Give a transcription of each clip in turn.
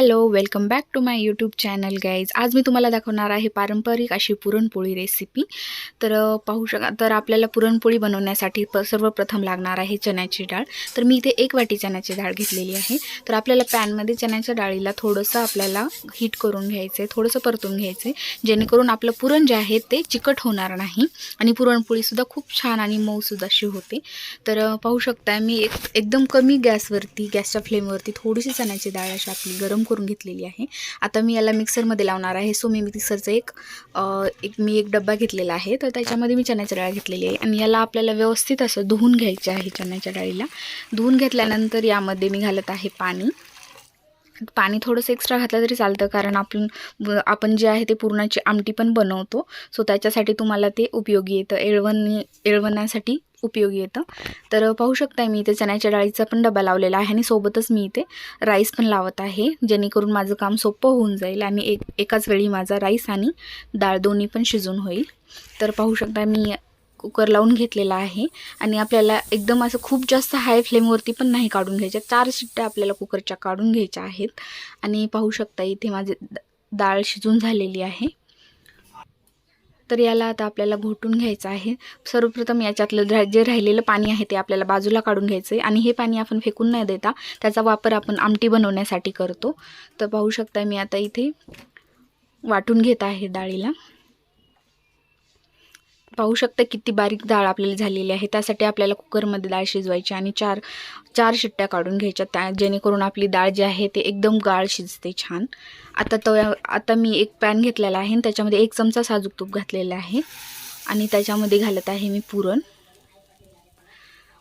Hello, welcome back to my YouTube channel guys. आज मी तुम्हाला दाखवणार आहे पारंपरिक अशी पुरणपोळी रेसिपी. तर पाहू शका. तर आपल्याला पुरणपोळी बनवण्यासाठी सर्वप्रथम लागणार आहे चण्याची डाळ. तर मी इथे 1 वाटी चण्याची डाळ घेतलेली आहे. तर आपल्याला पॅनमध्ये चण्याच्या डाळीला थोडंसं आपल्याला हीट करून घ्यायचं आहे, थोडंसं परतून घ्यायचं आहे, जेणेकरून आपलं पुरण जे आहे ते चिकट होणार नाही आणि पुरणपोळीसुद्धा खूप छान आणि मऊसूद अशी होते. तर पाहू शकता मी एकदम कमी गॅसच्या फ्लेमवरती थोडीशी चण्याची डाळ अशी आपली गरम करून घेतलेली आहे. आता मी याला मिक्सरमध्ये लावणार आहे. सो मी मिक्सरचा एक डब्बा घेतलेला आहे. तर त्याच्यामध्ये मी चण्याची डाळ घेतलेली आहे आणि याला आपल्याला व्यवस्थित असं धुवून घ्यायचं आहे. चण्याच्या डाळीला धुवून घेतल्यानंतर यामध्ये मी घालत आहे पाणी थोडंसं एक्स्ट्रा घातलं तरी चालतं, कारण आपण जे आहे ते पुरणाची आमटी पण बनवतो. सो त्याच्यासाठी तुम्हाला ते उपयोगी येतं, येळवण्यासाठी उपयोगी येतं. तर पाहू शकताय मी इथे चण्याच्या डाळीचा पण डबा लावलेला आहे आणि सोबतच मी इथे राईस पण लावत आहे, जेणेकरून माझं काम सोपं होऊन जाईल आणि एकाच वेळी माझा राईस आणि डाळ दोन्ही पण शिजून होईल. तर पाहू शकता मी कुकर लावून घेतलेला आहे आणि आपल्याला एकदम असं खूप जास्त हाय फ्लेमवरती पण नाही काढून घ्यायच्या. 4 शिट्ट्या आपल्याला कुकरच्या काढून घ्यायच्या आहेत आणि पाहू शकता इथे माझी डाळ शिजून झालेली आहे. तर याला आता आपल्याला घोटून घ्यायचं आहे. सर्वप्रथम याच्यातलं जे राहिलेलं पाणी आहे ते आपल्याला बाजूला काढून घ्यायचं आहे आणि हे पाणी आपण फेकून नाही देता, त्याचा वापर आपण आमटी बनवण्यासाठी करतो. तर पाहू शकता मी आता इथे वाटून घेत आहे डाळीला. पाहू शकता किती बारीक डाळ आपल्याला झालेली आहे. त्यासाठी आपल्याला कुकरमध्ये डाळ शिजवायची आणि चार शिट्ट्या काढून घ्यायच्या, जेणेकरून आपली डाळ जी आहे ते एकदम गाळ शिजते छान. आता मी एक पॅन घेतलेला आहे आणि त्याच्यामध्ये 1 चमचा साजूक तूप घातलेला आहे आणि त्याच्यामध्ये घालत आहे मी पुरण,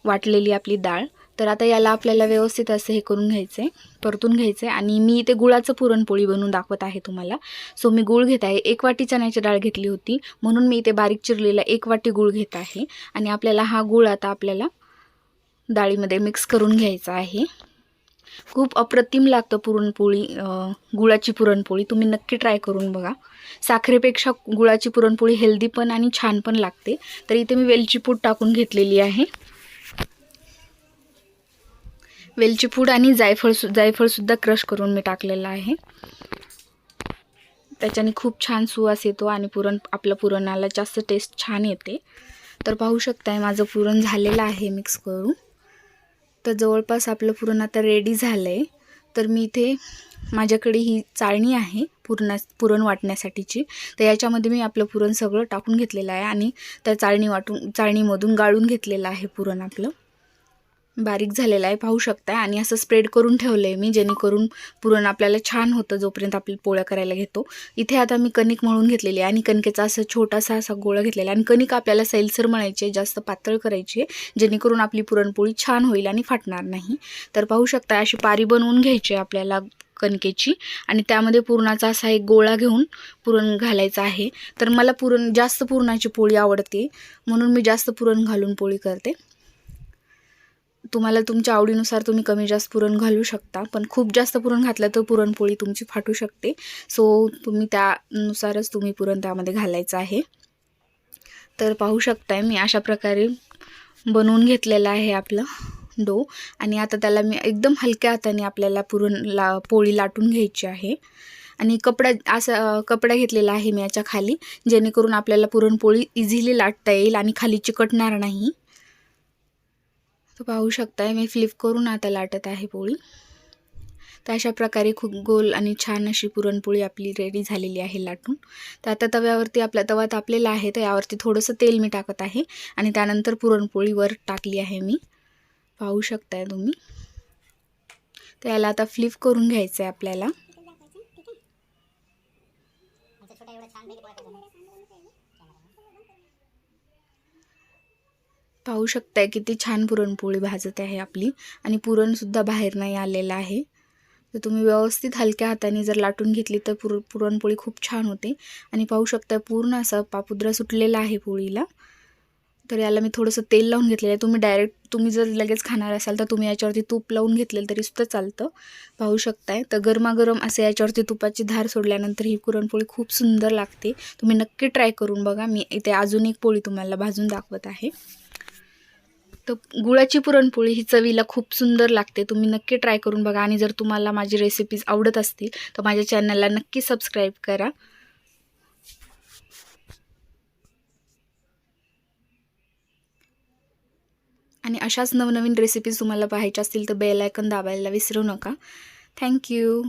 वाटलेली आपली डाळ. तर आता याला आपल्याला व्यवस्थित असं हे करून घ्यायचं आहे, परतून घ्यायचं आहे आणि मी इथे गुळाचं पुरणपोळी बनवून दाखवत आहे तुम्हाला. सो मी गूळ घेत आहे. 1 वाटी चण्याची डाळ घेतली होती म्हणून मी इथे बारीक चिरलेला 1 वाटी गूळ घेत आहे आणि आपल्याला हा गूळ आता आपल्याला डाळीमध्ये मिक्स करून घ्यायचा आहे. खूप अप्रतिम लागतं पुरणपोळी, गुळाची पुरणपोळी. तुम्ही नक्की ट्राय करून बघा. साखरेपेक्षा गुळाची पुरणपोळी हेल्दी पण आणि छान पण लागते. तर इथे मी वेलची पूड टाकून घेतलेली आहे. वेलची पूड आणि जायफळसुद्धा क्रश करून मी टाकलेलं आहे. त्याच्याने खूप छान सुवास येतो आणि आपल्या पुरणाला जास्त टेस्ट छान येते. तर पाहू शकताय माझं पुरण झालेलं आहे मिक्स करून. तर जवळपास आपलं पुरण आता रेडी झालं आहे. तर मी इथे माझ्याकडे ही चाळणी आहे पुरण वाटण्यासाठीची. तर याच्यामध्ये मी आपलं पुरण सगळं टाकून घेतलेलं आहे आणि त्या चाळणीमधून गाळून घेतलेलं आहे पुरण आपलं. बारीक झालेला आहे पाहू शकताय आणि असं स्प्रेड करून ठेवलं आहे मी, जेणेकरून पुरण आपल्याला छान होतं जोपर्यंत आपली पोळ्या करायला घेतो. इथे आता मी कणिक मळून घेतलेली आहे आणि कणकेचा असं छोटासा असा गोळा घेतलेला आहे आणि कणिक आपल्याला सैलसर मळायची आहे, जास्त पातळ करायची आहे, जेणेकरून आपली पुरणपोळी छान होईल आणि फाटणार नाही. तर पाहू शकता अशी पारी बनवून घ्यायची आहे आपल्याला कणकेची आणि त्यामध्ये पुरणाचा असा एक गोळा घेऊन पुरण घालायचं आहे. तर मला जास्त पुरणाची पोळी आवडते म्हणून मी जास्त पुरण घालून पोळी करते. तुम्हाला तुमच्या आवडीनुसार तुम्ही कमी जास्त पुरण घालू शकता, पण खूप जास्त पुरण घातलं तर पुरणपोळी तुमची फाटू शकते. सो तुम्ही त्यानुसारच पुरण त्यामध्ये घालायचं आहे. तर पाहू शकताय मी अशा प्रकारे बनवून घेतलेलं आहे आपलं डो आणि आता त्याला मी एकदम हलक्या हाताने आपल्याला पोळी लाटून घ्यायची आहे आणि कपडा घेतलेला आहे मी याच्या खाली, जेणेकरून आपल्याला पुरणपोळी इझिली लाटता येईल आणि खाली चिकटणार नाही. तर पाहू शकताय मी फ्लिप करून आता लाटत आहे पोळी. तर अशा प्रकारे खूप गोल आणि छान अशी पुरणपोळी आपली रेडी झालेली आहे लाटून. तर आता तव्यावरती आपला तवा तापलेला आहे, तर यावरती थोडंसं तेल मी टाकत आहे आणि त्यानंतर पुरणपोळी वर टाकली आहे मी, पाहू शकताय तुम्ही. तर याला आता फ्लिप करून घ्यायचं आहे आपल्याला. पाहू शकताय किती छान पुरणपोळी भाजत आहे आपली आणि पुरणसुद्धा बाहेर नाही आलेलं आहे. तर तुम्ही व्यवस्थित हलक्या हाताने जर लाटून घेतली तर पुरणपोळी खूप छान होते आणि पाहू शकता पूर्ण असा पापुद्रा सुटलेला आहे पोळीला. तर याला मी थोडंसं तेल लावून घेतलेलं आहे. तुम्ही जर लगेच खाणार असाल तर तुम्ही याच्यावरती तूप लावून घेतलेलं तरीसुद्धा चालतं. पाहू शकताय. तर गरमागरम असं याच्यावरती तुपाची धार सोडल्यानंतर ही पुरणपोळी खूप सुंदर लागते. तुम्ही नक्की ट्राय करून बघा. मी इथे अजून एक पोळी तुम्हाला भाजून दाखवत आहे. तर गुळाची पुरणपोळी ही चवीला खूप सुंदर लागते. तुम्ही नक्की ट्राय करून बघा आणि जर तुम्हाला माझी रेसिपीज आवडत असतील तर माझ्या चॅनलला नक्की सबस्क्राईब करा. आणि अशाच नवनवीन रेसिपीज तुम्हाला पाहायच्या असतील तर बेल आयकॉन दाबायला विसरू नका. थँक्यू.